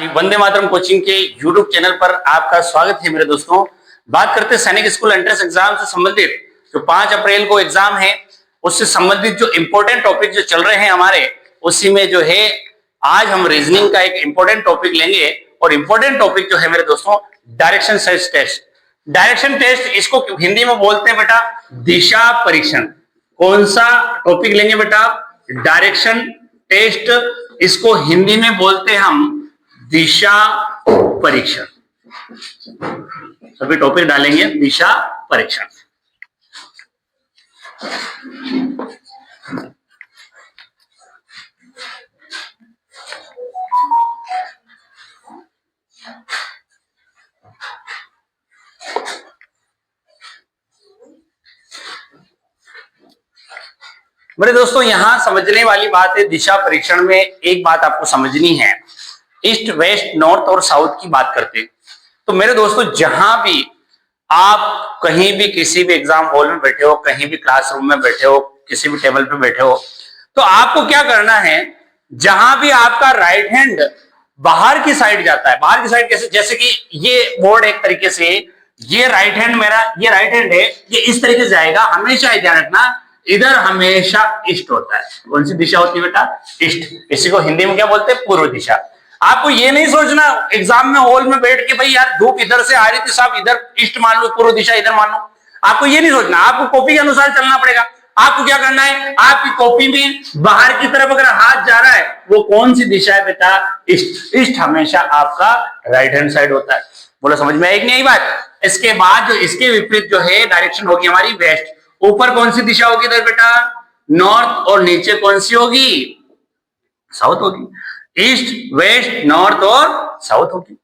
Vande Mataram coaching के YouTube channel पर आपका स्वागत है मेरे दोस्तों। बात करते हैं सैनिक स्कूल एंट्रेंस एग्जाम से संबंधित जो 5 अप्रैल को एग्जाम है उससे संबंधित जो इंपॉर्टेंट टॉपिक जो चल रहे हैं हमारे, उसी में जो है आज हम रीजनिंग का एक इंपॉर्टेंट टॉपिक लेंगे। और इंपॉर्टेंट टॉपिक जो है मेरे दोस्तों direction search test. Direction test इसको हिंदी में बोलते हैं बेटा दिशा परीक्षण। कौन सा टॉपिक लेंगे बेटा? डायरेक्शन टेस्ट, इसको हिंदी में बोलते हैं हम दिशा परीक्षण। सभी टॉपिक डालेंगे दिशा परीक्षण। मेरे दोस्तों यहां समझने वाली बात है, दिशा परीक्षण में एक बात आपको समझनी है। ईस्ट, वेस्ट, नॉर्थ और साउथ की बात करते तो मेरे दोस्तों जहां भी आप कहीं भी किसी भी एग्जाम हॉल में बैठे हो, कहीं भी क्लासरूम में बैठे हो, किसी भी टेबल पे बैठे हो, तो आपको क्या करना है, जहां भी आपका राइट हैंड बाहर की साइड जाता है, बाहर की साइड कैसे, जैसे कि ये बोर्ड एक तरीके से, ये राइट हैंड मेरा, ये राइट हैंड है, ये इस तरीके से जाएगा। हमेशा ध्यान रखना इधर हमेशा ईस्ट होता है। कौन सी दिशा होती है बेटा? ईस्ट। इसी को हिंदी में क्या बोलते हैं? पूर्व दिशा। आपको ये नहीं सोचना एग्जाम में हॉल में बैठ के भाई यार धूप इधर से आ रही थी साहब, इधर ईस्ट मान लो, पूर्व दिशा इधर मान लो। आपको ये नहीं सोचना, आपको कॉपी के अनुसार चलना पड़ेगा। आपको क्या करना है, आपकी कॉपी में बाहर की तरफ अगर हाथ जा रहा है वो कौन सी दिशा है बेटा? ईस्ट। ईस्ट हमेशा आपका राइट हैंड साइड होता है। बोलो समझ में आई कि नहीं बात? इसके बाद जो इसके विपरीत जो है डायरेक्शन होगी हमारी वेस्ट। ऊपर कौन सी दिशा होगी इधर बेटा? नॉर्थ। और नीचे कौन सी होगी? साउथ होगी। ईस्ट, वेस्ट, नॉर्थ और साउथ होगी।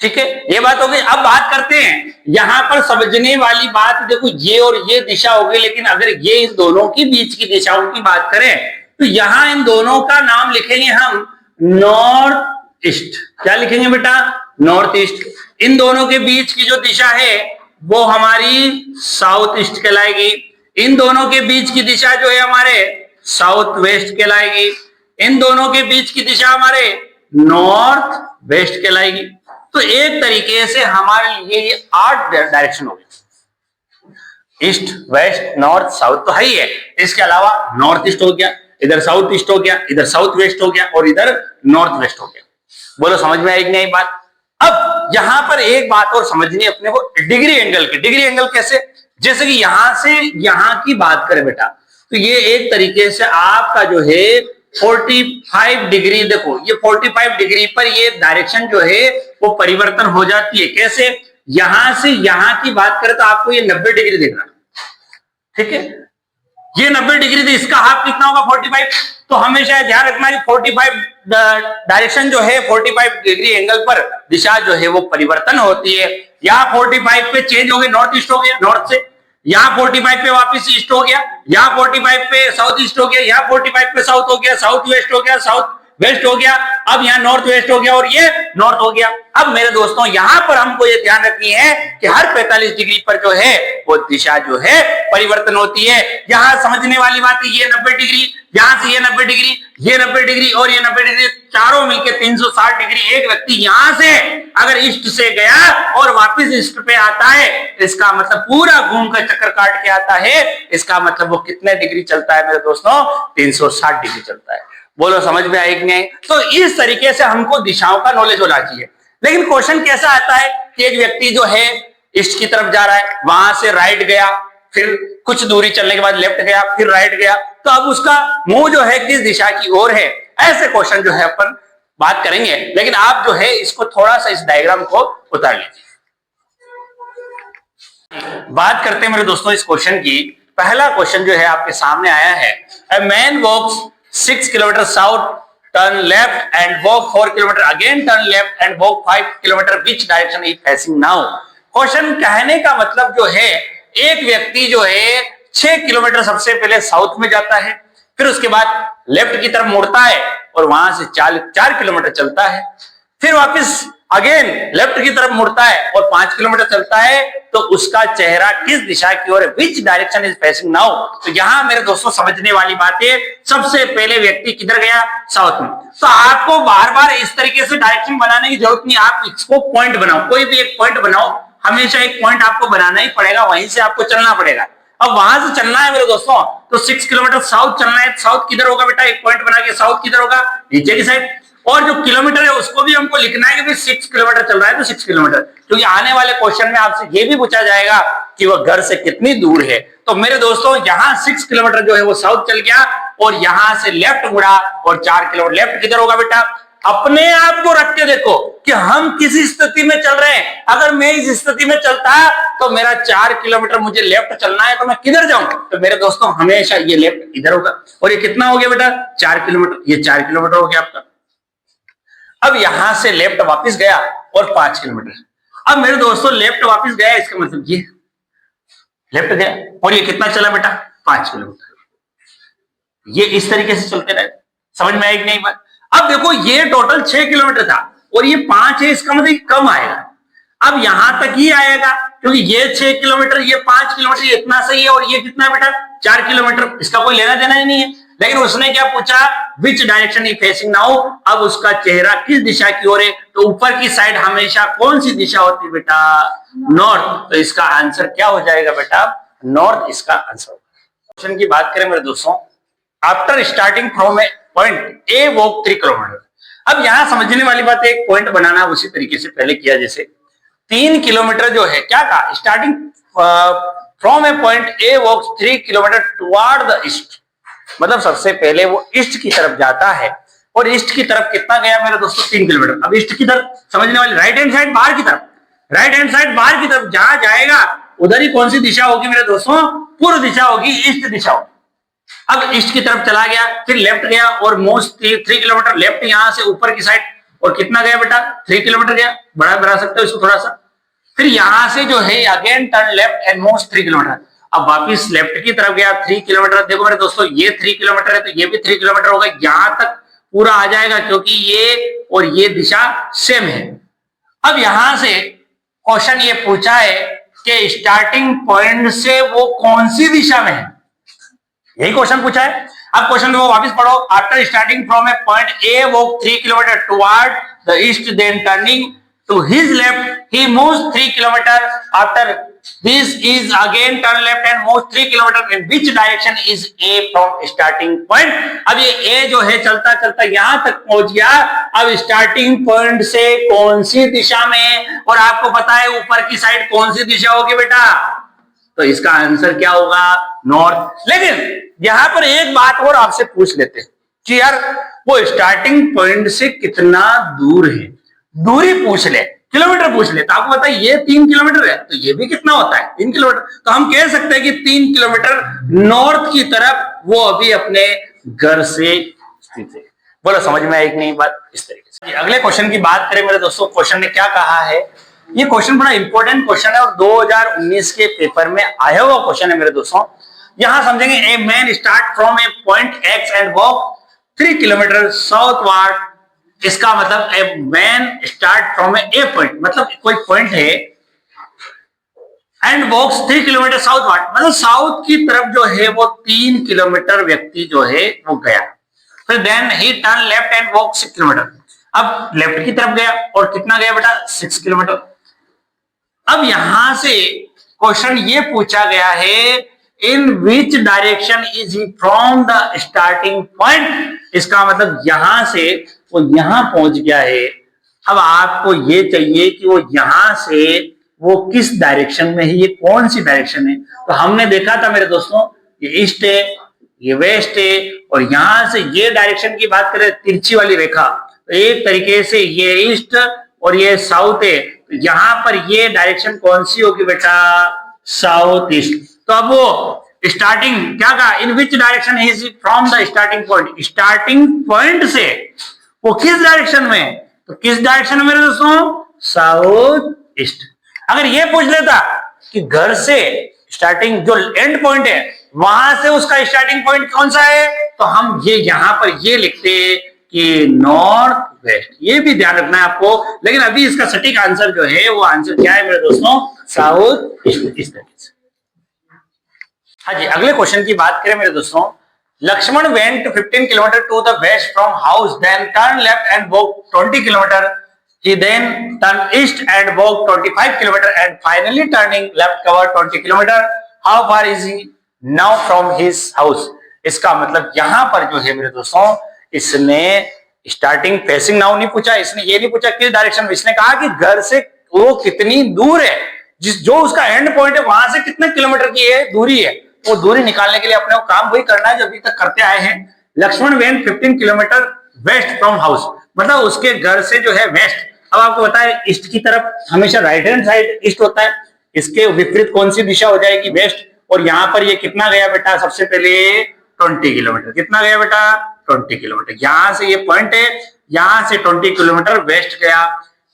ठीक है, ये बात होगी। अब बात करते हैं यहां पर समझने वाली बात, देखो ये और ये दिशा होगी, लेकिन अगर ये इन दोनों के बीच की दिशाओं की बात करें तो यहां इन दोनों का नाम लिखेंगे हम नॉर्थ ईस्ट। क्या लिखेंगे बेटा? North east. इन दोनों के बीच की जो दिशा है वो हमारी साउथ ईस्ट कहलाएगी। इन दोनों के बीच की दिशा जो है हमारे साउथ वेस्ट कहलाएगी। इन दोनों के बीच की दिशा हमारे नॉर्थ वेस्ट कहलाएगी। तो एक तरीके से हमारे लिए ये 8 डायरेक्शन हो गए। ईस्ट, वेस्ट, नॉर्थ, साउथ तो है ही है। इसके अलावा नॉर्थ ईस्ट हो गया, इधर साउथ ईस्ट हो गया, इधर साउथ वेस्ट हो गया और इधर नॉर्थ वेस्ट हो गया। बोलो समझ में आई कि नहीं बात? अब यहां पर एक बात और समझनी अपने को, डिग्री एंगल की। डिग्री एंगल कैसे? जैसे कि यहां से यहां की बात करें बेटा तो ये एक तरीके से आपका जो है 45 डिग्री, देखो ये 45 डिग्री पर ये डायरेक्शन जो है वो परिवर्तन हो जाती है। कैसे? यहां से यहां की बात करें तो आपको ये 90 डिग्री देखना। ठीक है, ये 90 डिग्री थी, इसका हाफ कितना होगा? 45। तो हमेशा ध्यान रखना कि 45 डायरेक्शन जो है 45 डिग्री एंगल पर दिशा जो है वो परिवर्तन होती है। यहाँ 45 पे चेंज हो गए, नॉर्थ ईस्ट हो गया, नॉर्थ से यहाँ 45 पे वापस ईस्ट हो गया, यहाँ 45 पे साउथ ईस्ट हो गया, यहाँ 45 पे साउथ हो गया, साउथ वेस्ट हो गया, साउथ वेस्ट हो गया, अब यहाँ नॉर्थ वेस्ट हो गया और ये नॉर्थ हो गया। अब मेरे दोस्तों यहां पर हमको ये ध्यान रखनी है कि हर 45 डिग्री पर जो है वो दिशा जो है परिवर्तन होती है। यहां समझने वाली बात है, ये 90 डिग्री, यहां से ये 90 डिग्री, ये 90 डिग्री और ये 90 डिग्री, चारों मिलकर 360 डिग्री। एक व्यक्ति यहां से अगर ईस्ट से गया और वापिस ईस्ट पे आता है, इसका मतलब पूरा घूम कर चक्कर काट के आता है, इसका मतलब वो कितने डिग्री चलता है मेरे दोस्तों? 360 डिग्री चलता है। बोलो समझ में आई कि नहीं? तो इस तरीके से हमको दिशाओं का नॉलेज होना चाहिए। लेकिन क्वेश्चन कैसा आता है कि एक व्यक्ति जो है ईस्ट की तरफ जा रहा है, वहां से राइट गया, फिर कुछ दूरी चलने के बाद लेफ्ट गया, फिर राइट गया, तो अब उसका मुंह जो है किस दिशा की ओर है? ऐसे क्वेश्चन जो है अपन बात करेंगे। लेकिन आप जो है इसको थोड़ा सा इस डायग्राम को उतार लीजिए। बात करते हैं मेरे दोस्तों इस क्वेश्चन की। पहला क्वेश्चन जो है आपके सामने आया है, a man walks 6 kilometre south, turn left and walk 4 kilometre, again turn left and walk 5 kilometre, which direction is facing now? Question कहने का मतलब जो है, एक व्यक्ति जो है 6 किलोमीटर सबसे पहले साउथ में जाता है, फिर उसके बाद लेफ्ट की तरफ मुड़ता है और वहां से 4 किलोमीटर चलता है, फिर वापस अगेन लेफ्ट की तरफ मुड़ता है और 5 किलोमीटर चलता है, तो उसका चेहरा किस दिशा की ओर है, विच डायरेक्शन इज फेसिंग नाउ। तो यहां मेरे दोस्तों समझने वाली बात है, सबसे पहले व्यक्ति किधर गया, साउथ में। तो आपको बार बार इस तरीके से डायरेक्शन बनाने की जरूरत नहीं, आप इसको पॉइंट बनाओ, कोई भी एक पॉइंट बनाओ, हमेशा एक पॉइंट आपको बनाना ही पड़ेगा, वहीं से आपको चलना पड़ेगा। अब वहां से चलना है मेरे दोस्तों, तो 6 किलोमीटर साउथ चलना है। साउथ किधर होगा बेटा, एक पॉइंट बना के साउथ किधर होगा, नीचे की साइड। और जो किलोमीटर है उसको भी हमको लिखना है कि 6 किलोमीटर चल रहा है तो 6 किलोमीटर, क्योंकि आने वाले क्वेश्चन में आपसे ये भी पूछा जाएगा कि वह घर से कितनी दूर है। तो मेरे दोस्तों यहाँ 6 किलोमीटर जो है वो साउथ चल गया और यहां से लेफ्ट मुड़ा और 4 किलोमीटर। लेफ्ट किधर होगा बेटा, अपने आप को रख के देखो कि हम किस स्थिति में चल रहे हैं। अगर मैं इस स्थिति में चलता तो मेरा 4 किलोमीटर मुझे लेफ्ट चलना है, तो मैं किधर जाऊं, तो मेरे दोस्तों हमेशा ये लेफ्ट इधर होगा। और ये कितना हो गया बेटा, 4 किलोमीटर, ये 4 किलोमीटर हो गया आपका। अब यहां से लेफ्ट वापस गया और 5 किलोमीटर। अब मेरे दोस्तों लेफ्ट वापस गया, इसका मतलब ये लेफ्ट गया और ये कितना चला बेटा, 5 किलोमीटर। ये इस तरीके से चलते रहे, समझ में आई कि नहीं बात। अब देखो ये टोटल 6 किलोमीटर था और ये 5 है, इसका मतलब कम आएगा। अब यहां तक ही आएगा क्योंकि ये 6 किलोमीटर, ये 5 किलोमीटर, ये इतना सही है, और ये कितना बेटा 4 किलोमीटर, इसका कोई लेना देना ही नहीं है। लेकिन उसने क्या पूछा, विच डायरेक्शन इज फेसिंग नाउ। अब उसका चेहरा किस दिशा की ओर है, तो ऊपर की साइड हमेशा कौन सी दिशा होती है बेटा, नॉर्थ। तो इसका आंसर क्या हो जाएगा बेटा, नॉर्थ इसका आंसर। क्वेश्चन की बात करें मेरे दोस्तों, after starting from a point A walk 3 kilometre. अब यहां समझने वाली बात है, एक पॉइंट बनाना उसी तरीके से पहले किया जैसे 3 किलोमीटर जो है क्या कहा, starting from a point A walk 3 kilometre toward the east. मतलब सबसे पहले वो ईस्ट की तरफ जाता है और ईस्ट की तरफ कितना गया मेरे दोस्तों, 3 किलोमीटर। अब ईस्ट की तरफ समझने वाली, राइट हैंड साइड बाहर की तरफ, राइट हैंड साइड बाहर की तरफ जहां जाएगा उधर ही कौन सी दिशा होगी मेरे दोस्तों, पूर्व दिशा होगी, ईस्ट दिशा होगी। अब ईस्ट की तरफ चला गया, फिर लेफ्ट गया और मोस्ट 3 किलोमीटर लेफ्ट, यहां से ऊपर की साइड, और कितना गया बेटा, 3 किलोमीटर गया, बढ़ा सकते हो इसको थोड़ा सा। फिर यहां से जो है again turn left and most 3 kilometre. अब वापिस लेफ्ट की तरफ गया 3 किलोमीटर। देखो मेरे दोस्तों ये 3 किलोमीटर है तो ये भी 3 किलोमीटर होगा, यहां तक पूरा आ जाएगा क्योंकि ये और ये दिशा सेम है। अब यहां से क्वेश्चन ये पूछा है कि स्टार्टिंग पॉइंट से वो कौन सी दिशा में है, यही क्वेश्चन पूछा है। अब क्वेश्चन को वापस पढ़ो, after starting from a point A walk 3 kilometre toward the east, then turning to his left he moves 3 kilometer. After this is again turn left and moves 3 kilometer. In which direction is A from starting point? अब ये A जो है चलता चलता यहां तक पहुंच गया। अब स्टार्टिंग पॉइंट से कौन सी दिशा में, और आपको पता है ऊपर की साइड कौन सी दिशा होगी बेटा, तो इसका आंसर क्या होगा, नॉर्थ। लेकिन यहां पर एक बात और आपसे पूछ लेते हैं कि यार वो स्टार्टिंग पॉइंट से कितना दूर है, दूरी पूछ ले, किलोमीटर पूछ ले, तो आपको पता है ये 3 किलोमीटर है तो ये भी कितना होता है 3 किलोमीटर। तो हम कह सकते हैं कि 3 किलोमीटर नॉर्थ की तरफ वो अभी अपने घर से स्थित है। बोलो समझ में आई कि नहीं बात, इस तरीके से। अगले क्वेश्चन की बात करें मेरे दोस्तों, क्वेश्चन ने क्या कहा है, ये क्वेश्चन बड़ा इंपॉर्टेंट क्वेश्चन है और 2019 के पेपर में आया हुआ क्वेश्चन है मेरे दोस्तों। यहां समझेंगे, a man start from a point x and walk 3 kilometre southward. इसका मतलब a man start from a point, मतलब कोई पॉइंट है एंड वॉक्स 3 किलोमीटर साउथवर्ड, मतलब साउथ की तरफ जो है वो 3 किलोमीटर व्यक्ति जो है वो गया। फिर देन ही turn left and walk 6 kilometre. अब लेफ्ट की तरफ गया और कितना गया बेटा, 6 किलोमीटर। अब यहां से क्वेश्चन ये पूछा गया है, in which direction is he from the starting point. इसका मतलब यहां से वो यहां पहुंच गया है। अब आपको ये चाहिए कि वो यहां से वो किस डायरेक्शन में है, ये कौन सी डायरेक्शन है। तो हमने देखा था मेरे दोस्तों, ये ईस्ट है, ये वेस्ट है, और यहां से ये डायरेक्शन की बात करें तिरछी वाली रेखा, तो एक तरीके से ये ईस्ट और ये साउथ है, तो यहां पर ये डायरेक्शन कौन सी होगी बेटा, साउथ ईस्ट। तो अब वो स्टार्टिंग क्या कहा, in which direction is from the starting point, starting point से वो किस डायरेक्शन में, तो किस डायरेक्शन में मेरे दोस्तों, साउथ ईस्ट। अगर ये पूछ लेता कि घर से स्टार्टिंग जो एंड पॉइंट है वहां से उसका स्टार्टिंग पॉइंट कौन सा है, तो हम ये यहां पर ये लिखते कि नॉर्थ वेस्ट, ये भी ध्यान रखना है आपको। लेकिन अभी इसका सटीक आंसर जो है वो आंसर क्या है मेरे दोस्तों, साउथ ईस्ट, इस तरीके से। हाँ जी, अगले क्वेश्चन की बात करें मेरे दोस्तों, Lakshman went 15 kilometre to the west from house, then turn left and walk 20 kilometre, he then turned east and walked 25 kilometer and finally turning left covered 20 kilometer. How far is he now from his house? इसका मतलब यहां पर जो है मेरे दोस्तों, इसने starting facing now नहीं पूछा, इसने ये नहीं पूछा किस डायरेक्शन में, इसने कहा कि घर से वो कितनी दूर है, जो उसका एंड पॉइंट है वहां से कितने किलोमीटर की है दूरी है। वो दूरी निकालने के लिए अपने को काम वही करना है जो अभी तक करते आए हैं। Lakshman went 15 kilometre west from house, मतलब उसके घर से जो है वेस्ट। अब आपको पता है ईस्ट की तरफ हमेशा राइट हैंड साइड ईस्ट होता है, इसके विपरीत कौन सी दिशा हो जाएगी, वेस्ट। और यहाँ पर ये कितना गया बेटा, सबसे पहले 20 किलोमीटर, कितना गया बेटा 20 किलोमीटर। यहां से ये पॉइंट है, यहां से 20 किलोमीटर वेस्ट गया,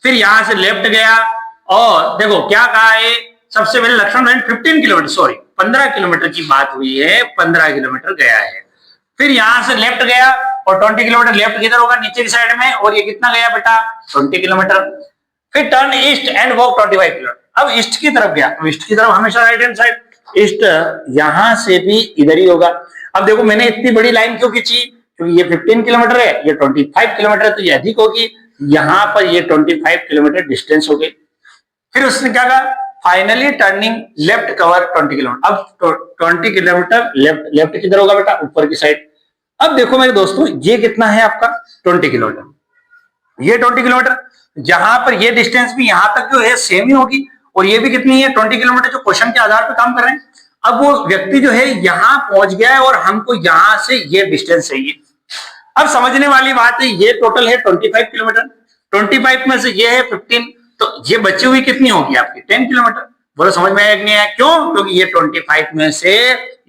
फिर यहां से लेफ्ट गया, और देखो क्या कहा है, सबसे पहले Lakshman went 15 kilometre, sorry 15 kilometre की बात हुई है, 15 किलोमीटर गया है। फिर यहां से लेफ्ट गया, और 20 किलोमीटर लेफ्ट किधर होगा, नीचे की साइड में, और ये कितना गया बेटा 20 किलोमीटर। फिर turn east and walk 25 kilometre, अब ईस्ट की तरफ गया, तो ईस्ट की तरफ हमेशा राइट हैंड साइड, ईस्ट यहां से भी इधर ही होगा। अब देखो मैंने इतनी बड़ी लाइन क्यों खींची, क्योंकि ये 15 किलोमीटर है, ये 25 किलोमीटर, तो ये अधिक होगी, यहां पर ये 25 किलोमीटर डिस्टेंस हो गई। फिर उसने क्या कहा, finally turning left cover 20 kilometre, अब 20 किलोमीटर लेफ्ट, लेफ्ट किधर होगा बेटा, ऊपर की साइड। अब देखो मेरे दोस्तों, ये कितना है आपका 20 किलोमीटर, ये 20 किलोमीटर, जहां पर ये डिस्टेंस भी यहां तक जो है सेम ही होगी, और ये भी कितनी है 20 किलोमीटर, जो क्वेश्चन के आधार पर काम कर रहे हैं। अब वो व्यक्ति जो है यहां पहुंच गया है, और हमको यहां से ये डिस्टेंस चाहिए। अब समझने वाली बात है, ये टोटल है 25 किलोमीटर, 25 में से ये है 15, तो ये बची हुई कितनी होगी आपकी 10 किलोमीटर। बोलो समझ में आया कि नहीं आया, क्यों, क्योंकि ये 25 में से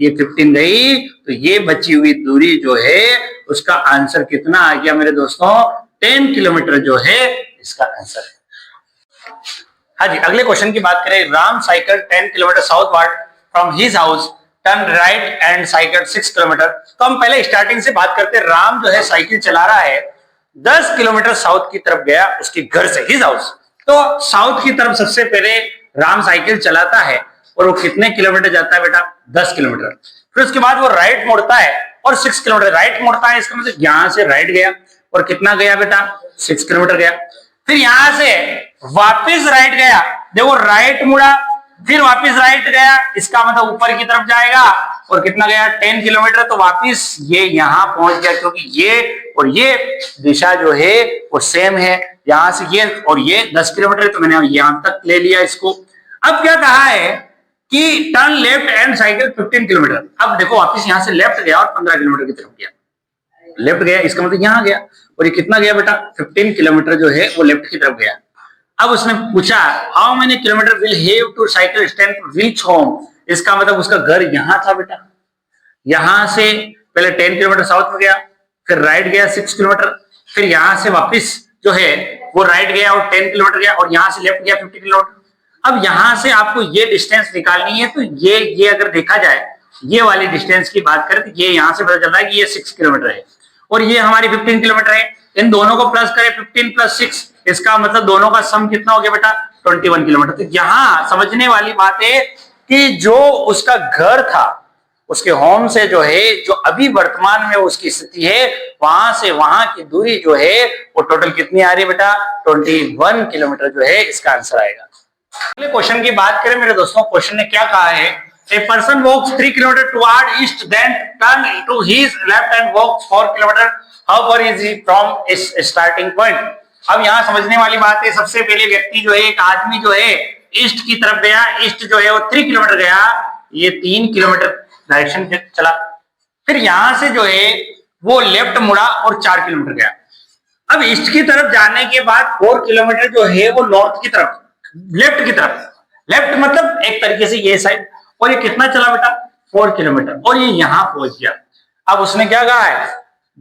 ये 15 गई, तो ये बची हुई दूरी जो है उसका आंसर कितना आ गया मेरे दोस्तों, 10 किलोमीटर जो है इसका आंसर है। हाँ जी, अगले क्वेश्चन की बात करें, Ram cycle 10 kilometre southward from his house, turn right and cycle 6 kilometre. तो हम पहले स्टार्टिंग से बात करते हैं, राम जो है साइकिल चला रहा है, 10 किलोमीटर साउथ की तरफ गया उसके घर से, हिज हाउस। तो साउथ की तरफ सबसे पहले राम साइकिल चलाता है, और वो कितने किलोमीटर जाता है बेटा 10 किलोमीटर। फिर उसके बाद वो राइट मोड़ता है और 6 किलोमीटर राइट मोड़ता है, इसका मतलब यहां से राइट गया, और कितना गया बेटा 6 किलोमीटर गया। फिर यहां से वापस राइट गया, देखो राइट मुड़ा, फिर वापस राइट गया, इसका मतलब ऊपर की तरफ जाएगा, और कितना गया 10 किलोमीटर। तो वापस ये यहां पहुंच गया, क्योंकि ये और ये दिशा जो है वो सेम है, यहां से ये और ये 10 किलोमीटर, तो मैंने यहां तक ले लिया इसको। अब क्या कहा है कि turn left and cycle 15 kilometre. अब देखो वापस यहां से लेफ्ट गया और 15 किलोमीटर की तरफ गया, लेफ्ट गया, इसका मतलब यहां गया, और ये कितना गया बेटा 15 किलोमीटर जो है वो लेफ्ट की तरफ गया। अब उसने पूछा how many kilometre will have to cycle stand to reach home, इसका मतलब उसका घर यहां था बेटा, यहां से पहले 10 किलोमीटर साउथ में गया, फिर राइट गया 6 किलोमीटर, फिर यहां से वापस जो है वो राइट गया और 10 किलोमीटर गया, और यहां से लेफ्ट गया 50 किलोमीटर। अब यहां से आपको ये डिस्टेंस निकालनी है, तो ये अगर देखा जाए, ये वाली डिस्टेंस की बात करें, तो ये यहां से पता चलता है कि ये 6 किलोमीटर है, और ये हमारी 15 किलोमीटर है। इन दोनों को प्लस करें 15 प्लस 6, इसका मतलब दोनों का सम कितना हो गया बेटा 21 किलोमीटर। तो यहां समझने वाली बात है कि जो उसका घर था, उसके होम से जो है, जो अभी वर्तमान में उसकी स्थिति है, वहां से वहां की दूरी जो है वो टोटल कितनी आ रही है बेटा 21 किलोमीटर जो है इसका आंसर आएगा। अगले क्वेश्चन की बात करें मेरे दोस्तों, क्वेश्चन ने क्या कहा है, a person walks 3 kilometre toward east, then turn to his left and walks 4 kilometre, how far is he from इस स्टार्टिंग पॉइंट। अब यहाँ समझने वाली बात है, सबसे पहले व्यक्ति जो है, एक आदमी जो है ईस्ट की तरफ गया, ईस्ट जो है वो 3 किलोमीटर गया, ये 3 किलोमीटर डायरेक्शन चला, फिर यहां से जो है वो लेफ्ट मुड़ा और 4 किलोमीटर गया। अब ईस्ट की तरफ जाने के बाद 4 किलोमीटर जो है वो नॉर्थ की तरफ, लेफ्ट की तरफ, लेफ्ट मतलब एक तरीके से ये साइड, और ये कितना चला बेटा 4 किलोमीटर, और ये यहां पहुंच गया। अब उसने क्या कहा है,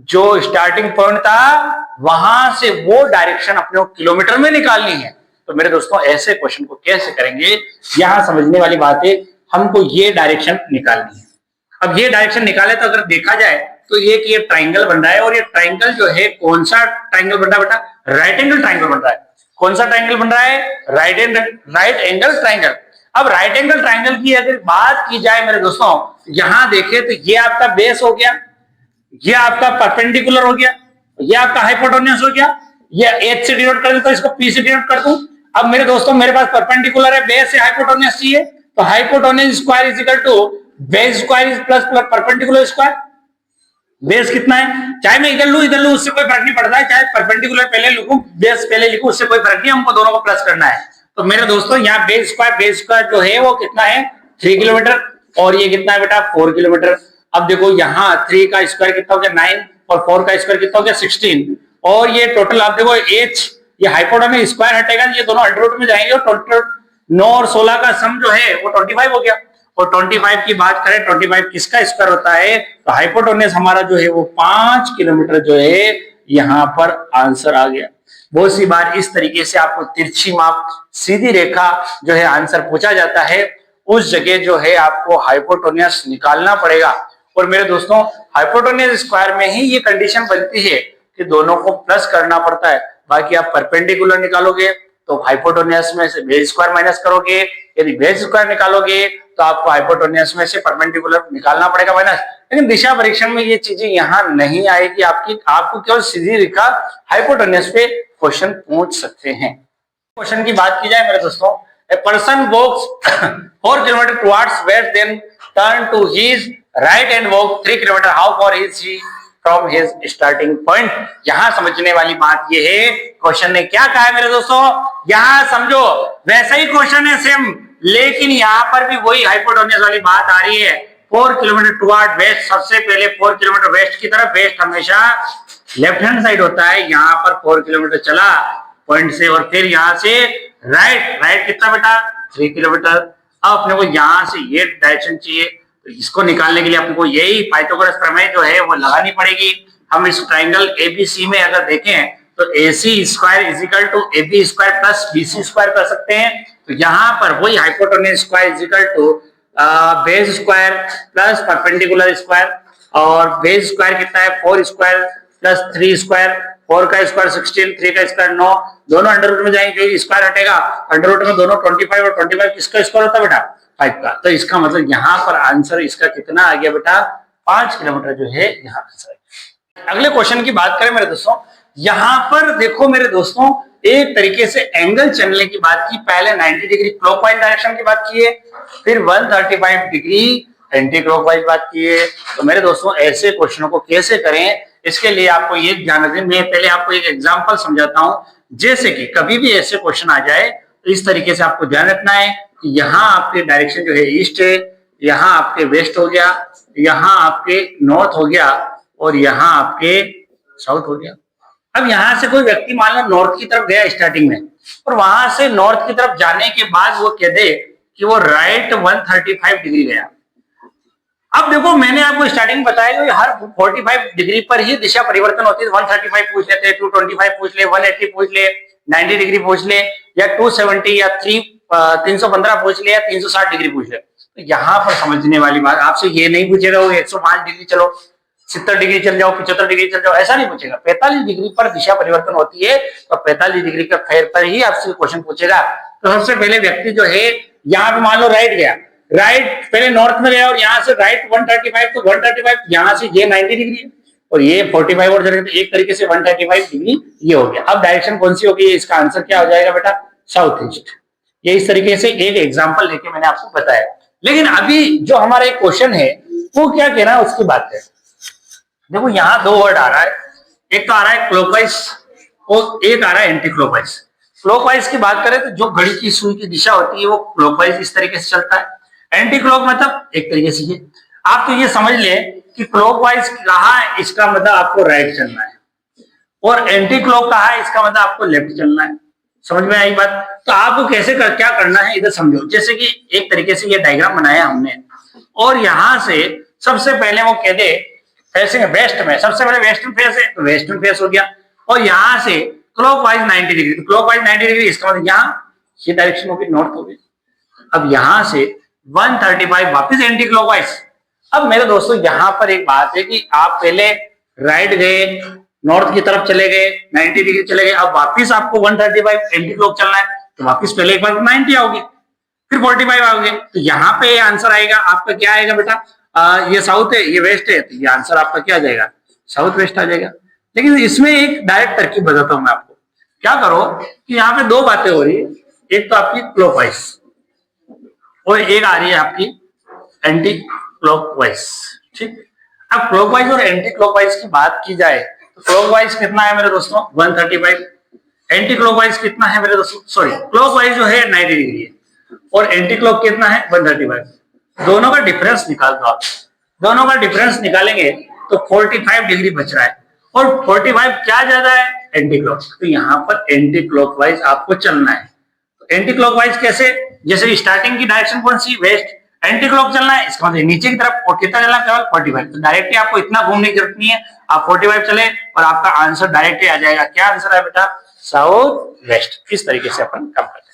जो स्टार्टिंग पॉइंट था वहां से वो डायरेक्शन अपने किलोमीटर में निकालनी है। तो मेरे दोस्तों ऐसे क्वेश्चन को कैसे करेंगे, यहां समझने वाली बात है, हमको ये डायरेक्शन निकालनी है। अब ये डायरेक्शन निकाले तो अगर देखा जाए तो ये कि ये ट्राइंगल बन रहा है, और ये ट्राइंगल जो है कौन सा ट्राइंगल बन रहा है बेटा, राइट एंगल ट्राइंगल बन रहा है। कौन सा ट्राइंगल बन रहा है? Right angle triangle. अब राइट एंगल ट्राइंगल की अगर बात की जाए मेरे दोस्तों, यहां देखें तो ये आपका बेस हो गया, ये आपका परपेंडिकुलर हो गया, ये आपका हाइपोटेन्यूज हो गया। ये एच से डिनोट कर देता हूं, इसको पी से डिनोट कर दूं। अब मेरे दोस्तों मेरे पास परपेंडिकुलर है, बेस से हाइपोटेन्यूज चाहिए, तो hypotenuse square is equal to base square plus perpendicular square. Base कितना है, चाहे मैं इधर लू उससे कोई फर्क नहीं पड़ता है, चाहे परपेंडिकुलर पहले लिखूं बेस पहले लिखूं उससे कोई फर्क नहीं, हमको दोनों को प्लस करना है। तो मेरे दोस्तों यहाँ बेस स्क्वायर जो है वो कितना है 3 किलोमीटर, और ये कितना है बेटा 4 किलोमीटर। अब देखो यहाँ 3 का स्क्वायर कितना हो गया 9 और 4 का स्क्वायर कितना हो गया 16, और ये टोटल आप देखो एच, ये हाइपोटेन्यूज स्क्वायर हटेगा, ये दोनों अंडर रूट में जाएंगे, और टोटल 9 और 16 का सम जो है वो 25 हो गया। और 25 की बात करें, 25 किसका स्क्वायर होता है, तो हाइपोटेन्यूज हमारा जो है वो 5 किलोमीटर जो है यहां पर आंसर आ गया। बहुत सी बार इस तरीके से आपको तिरछी माप सीधी रेखा जो है आंसर पूछा जाता है, उस जगह जो है आपको हाइपोटेन्यूज निकालना पड़ेगा। और मेरे दोस्तों हाइपोटेन्यूज स्क्वायर में ही ये कंडीशन बनती है कि दोनों को प्लस करना पड़ता है। बाकी आप परपेंडिकुलर निकालोगे तो हाइपोटेन्यूज में से बेस स्क्वायर माइनस करोगे, यदि बेस स्क्वायर निकालोगे तो आपको हाइपोटेन्यूज में से परपेंडिकुलर निकालना पड़ेगा माइनस। लेकिन दिशा परीक्षण में ये चीजें यहाँ नहीं आएगी, आपको केवल सीधी रेखा हाइपोटेन्यूज पे क्वेश्चन पूछ सकते हैं। क्वेश्चन की बात की जाए मेरे दोस्तों, a person walks 4 kilometre towards west then turn to his right and walk 3 kilometre, how far is he from his starting point. यहां समझने वाली बात यह है, क्वेश्चन ने क्या कहा है मेरे दोस्तों, यहां समझो वैसा ही क्वेश्चन है सेम, लेकिन यहां पर भी वही हाइपोटेन्यूज वाली बात आ रही है। 4 किलोमीटर टुवर्ड वेस्ट, सबसे पहले 4 किलोमीटर वेस्ट की तरफ, वेस्ट हमेशा लेफ्ट हैंड साइड होता है, यहां पर 4 किलोमीटर चला पॉइंट से, और फिर यहां से राइट कितना बेटा 3 किलोमीटर। अब अपने को यहां से ये डायरेक्शन चाहिए, तो इसको निकालने के लिए अपने को यही पाइथागोरस प्रमेय जो है वो लगानी पड़ेगी। हम इस ट्राइंगल एबीसी में अगर देखें तो AC square is equal to AB square plus BC square कर सकते हैं। तो यहाँ पर वही hypotenuse square is equal to base square plus perpendicular square, और बेस स्क्वायर कितना है 4 स्क्वायर प्लस 3 स्क्वायर, 4 का स्क्वायर 16, 3 का स्क्वायर 9, दोनों अंडर रूट में जाएंगे, स्क्वायर हटेगा, अंडर रूट में दोनों 25, और 25 किसका स्क्वायर होता है बेटा 5 का। तो इसका मतलब यहाँ पर आंसर इसका कितना आ गया बेटा 5 किलोमीटर जो है यहाँ आंसर। अगले क्वेश्चन की बात करें मेरे दोस्तों, यहाँ पर देखो मेरे दोस्तों एक तरीके से एंगल चलने की बात की, पहले 90 डिग्री क्लॉकवाइज डायरेक्शन की बात की है, फिर 135 डिग्री एंटी क्लॉकवाइज बात की है। तो मेरे दोस्तों ऐसे क्वेश्चनों को कैसे करें, इसके लिए आपको ये ध्यान रखें, मैं पहले आपको एक एग्जांपल समझाता हूं। जैसे कि कभी भी ऐसे क्वेश्चन आ जाए तो इस तरीके से आपको ध्यान रखना है कि यहाँ आपके डायरेक्शन जो है ईस्ट है, यहाँ आपके वेस्ट हो गया, यहाँ आपके नॉर्थ हो गया, और यहाँ आपके साउथ हो गया। अब यहां से कोई व्यक्ति मान लो नॉर्थ की तरफ गया स्टार्टिंग में, और वहां से नॉर्थ की तरफ जाने के बाद वो कह दे कि वो राइट 135 डिग्री गया। अब देखो मैंने आपको स्टार्टिंग बताया कि हर 45 डिग्री पर ही दिशा परिवर्तन होती है। 135 पूछ लेते हैं, 225 पूछ ले, 180 पूछ ले, 90 डिग्री पूछ ले, या 270 या 315 पूछ ले, या 360 डिग्री पूछ ले। तो यहाँ पर समझने वाली बात, आपसे ये नहीं पूछेगा वो 105 डिग्री चलो, 70 डिग्री चल जाओ, 75 डिग्री चल जाओ, ऐसा नहीं पूछेगा। 45 डिग्री पर दिशा परिवर्तन होती है, तो 45 डिग्री के फेर पर ही आपसे क्वेश्चन पूछेगा। तो सबसे पहले व्यक्ति जो है यहाँ पे मान लो राइट गया, राइट पहले नॉर्थ में गया, और यहाँ से राइट 135, तो 135 यहाँ से ये 90 डिग्री है, और ये 45 और जगह, तो एक तरीके से 135 डिग्री ये हो गया। अब डायरेक्शन कौन सी होगी, इसका आंसर क्या हो जाएगा बेटा साउथ ईस्ट। ये इस तरीके से एक एग्जाम्पल लेके मैंने आपको बताया। लेकिन अभी जो हमारा एक क्वेश्चन है वो क्या कहना है उसकी बात है। देखो यहाँ 2 वर्ड आ रहा है, एक तो आ रहा है क्लॉकवाइज और एक आ रहा है एंटी क्लॉकवाइज। क्लॉकवाइज की बात करें तो जो घड़ी की सुई की दिशा होती है वो क्लॉकवाइज इस तरीके से चलता है, एंटी क्लॉक मतलब एक तरीके से ये। आप तो ये समझ ले कि क्लॉकवाइज कहा है इसका मतलब आपको राइट चलना है, और एंटी क्लॉक कहा है इसका मतलब आपको लेफ्ट चलना है। समझ में आई बात। तो आपको कैसे क्या करना है इधर समझो। जैसे कि एक तरीके से ये डायग्राम बनाया हमने, और यहां से सबसे पहले वो कह दे फेसिंग वेस्ट में, सबसे पहले वेस्टर्न फेस है तो वेस्टर्न फेस हो गया, और यहां से क्लॉकवाइज 90 डिग्री, तो क्लॉकवाइज 90 डिग्री इसका मतलब यहाँ ये डायरेक्शन होगी नॉर्थ होगी। अब यहां से 135 वापस एंटी क्लॉकवाइज। अब मेरे दोस्तों यहां पर एक बात है कि आप पहले राइट गए, नॉर्थ की तरफ चले गए, 90 डिग्री चले गए, अब वापिस आपको 135 एंटी क्लॉक चलना है, तो वापिस पहले एक बार 90 आओगे, फिर 45 आओगे, तो यहाँ पे आंसर आएगा आपका क्या आएगा बेटा, ये साउथ है, ये वेस्ट है, तो ये आंसर आपका क्या आ जाएगा, साउथ वेस्ट आ जाएगा। लेकिन इसमें एक डायरेक्ट तरकीब बताता हूं मैं आपको। क्या करो कि यहाँ पे दो बातें हो रही है, एक तो आपकी क्लॉकवाइज और एक आ रही है आपकी एंटी क्लॉकवाइज, ठीक। अब क्लॉकवाइज और एंटी क्लॉकवाइज की बात की जाए तो क्लॉकवाइज कितना है मेरे दोस्तों 135, एंटी क्लॉकवाइज कितना है मेरे दोस्तों, सॉरी क्लॉकवाइज जो है 90 डिग्री है और एंटी क्लॉक कितना है 135। दोनों का डिफरेंस निकाल दो आप, दोनों का डिफरेंस निकालेंगे तो 45 डिग्री बच रहा है और 45 क्या ज्यादा है एंटी क्लॉक, तो यहाँ पर एंटी क्लॉकवाइज आपको चलना है। तो एंटी क्लॉकवाइज कैसे, जैसे स्टार्टिंग की डायरेक्शन कौन सी वेस्ट, एंटी क्लॉक चलना है, इसका मतलब नीचे की तरफ, और कितना चलना केवल 45, तो डायरेक्टली आपको इतना घूमने की जरूरत नहीं है, आप 45 चले और आपका आंसर डायरेक्टली आ जाएगा। क्या आंसर है बेटा, साउथ वेस्ट। इस तरीके से अपन काम करते हैं।